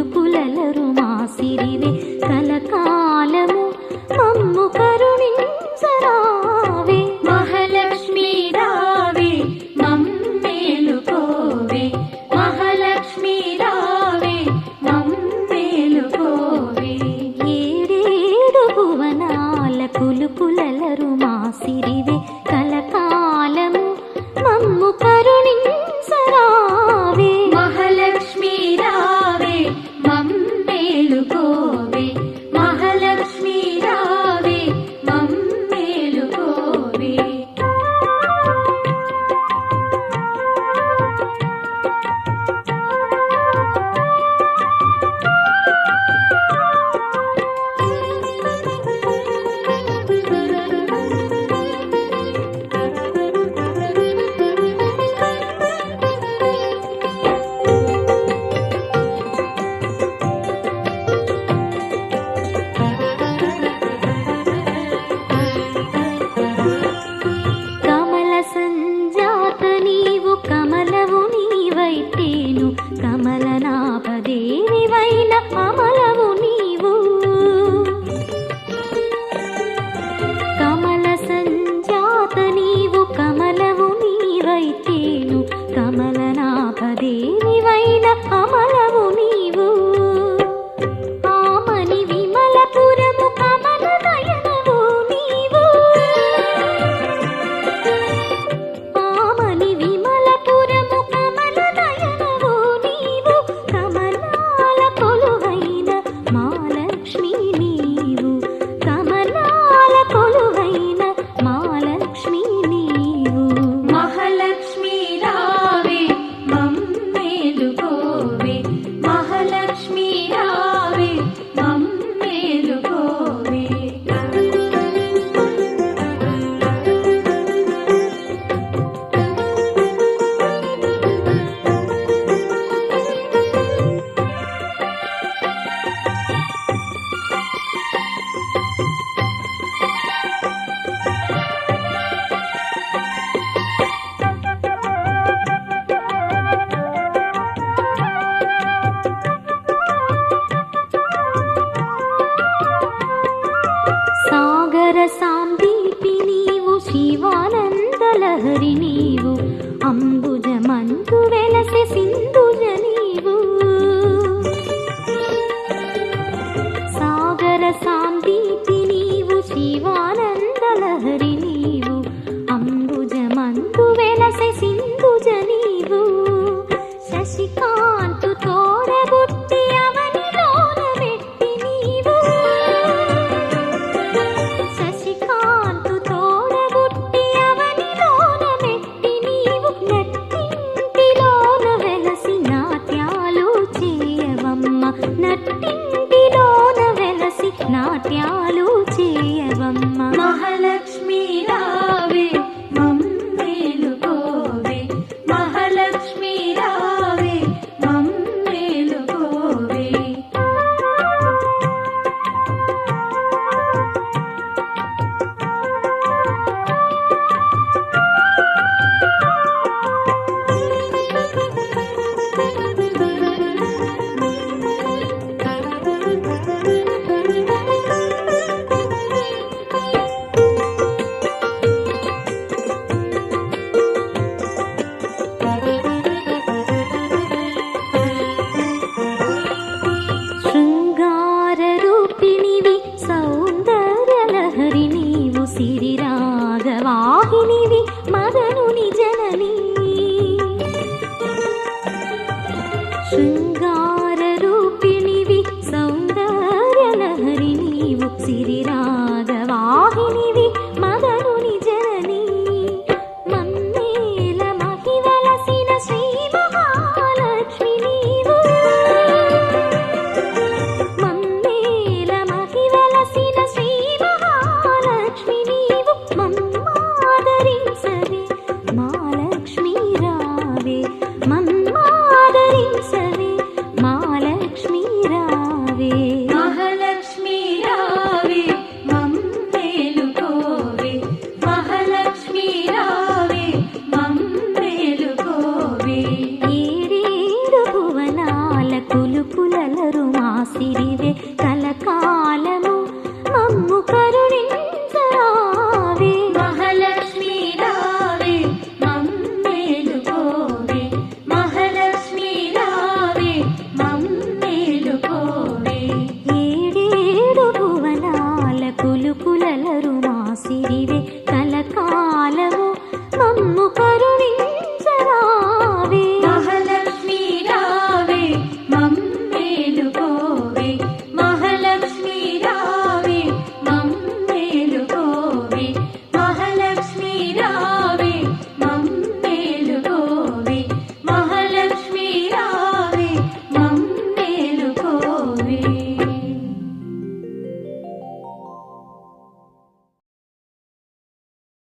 కులుకులలరు మా సిరివే కలకాలము మమ్ము కరుణించరావే. మహాలక్ష్మి రావే మమ్మేలుకోవే, మహాలక్ష్మి రావే మమ్మేలుకోవే. ఏడేడు భువనాల కులుకులలరు మా సిరివే కలకాలము మమ్ము కరుణించరావే. మహాలక్ష్మి రావే మమ్మేలుకోవే, మహాలక్ష్మి రావే మమ్మేలుకోవే. కమల సంజాత నీవు కమలవు నీవైతేను కమలనాభదేవివైన అమలవు నీవు. కమల సంజాత నీవు కమలవు నీవైతేను కమలనాభదేవివైన అమలవు నీవు. ఆమని విమలపురము కమల నయనవు నీవు. ఆమని విమలపురము కమల నయనవు నీవు. కమలాల కొలువైన మహాలక్ష్మి నీవు. కమలాల కొలువైన మహాలక్ష్మి నీవు. మహాలక్ష్మి రావే మమ్మేలుకోవే, మహాలక్ష్మి రావే మమ్మేలుకోవే. సాగర సాందీపి నీవు శివానందలహరి నీవు. అంబుజమందు వెలసె సింధుజ నీవు. సాగర సాందీపి నీవు శివానందలహరి నీవు. అంబుజమందు వెలసె సింధుజ నీవు. శశికాంతు తోడబుట్టి అవనిలోన వెట్టి నీవు. శశికాంతు తోడబుట్టి అవనిలోన వెట్టి నీవు. నట్టింటిలోన వెలసి నాట్యాలు చేయవమ్మ. నట్టింటిలోన వెలసి నాట్యాలు చేయవమ్మ. మహాలక్ష్మి రావే మమ్మేలుకోవే, మహాలక్ష్మి రావే మమ్మేలుకోవే. కులకులలరు మా సిరివే కలకాలము మమ్ము కరుణించరావే మహాలక్ష్మి రావే మమ్మేలుకోవే మహాలక్ష్మి రావే మమ్మేలుకోవే ఏడేడు భువనాల కులకులలరు మా సిరివే కలకాలము మమ్ము కరు